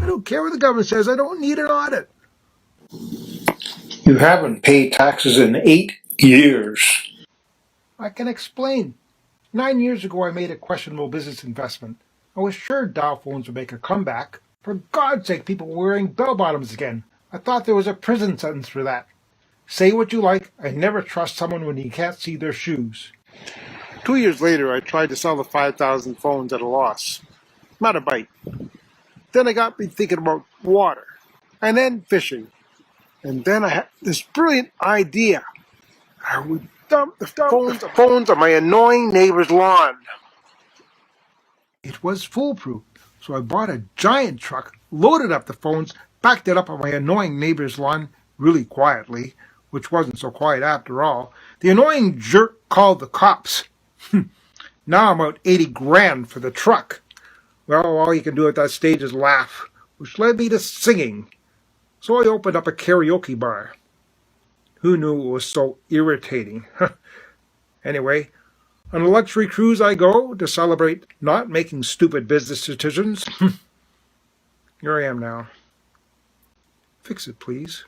I don't care what the government says. I don't need an audit. You haven't paid taxes in 8 years. I can explain. 9 years ago, I made a questionable business investment. I was sure Dow phones would make a comeback. For God's sake, people were wearing bell-bottoms again. I thought there was a prison sentence for that. Say what you like, I never trust someone when you can't see their shoes. 2 years later, I tried to sell the 5,000 phones at a loss. Not a bite. Then I got me thinking about water, and then fishing. And then I had this brilliant idea. I would dump the phones on my annoying neighbor's lawn. It was foolproof, so I bought a giant truck, loaded up the phones, backed it up on my annoying neighbor's lawn really quietly, which wasn't so quiet after all. The annoying jerk called the cops. Now I'm out 80 grand for the truck. Well, all you can do at that stage is laugh, which led me to singing. So I opened up a karaoke bar. Who knew it was so irritating? Anyway, on a luxury cruise I go to celebrate not making stupid business decisions. Here I am now. Fix it, please.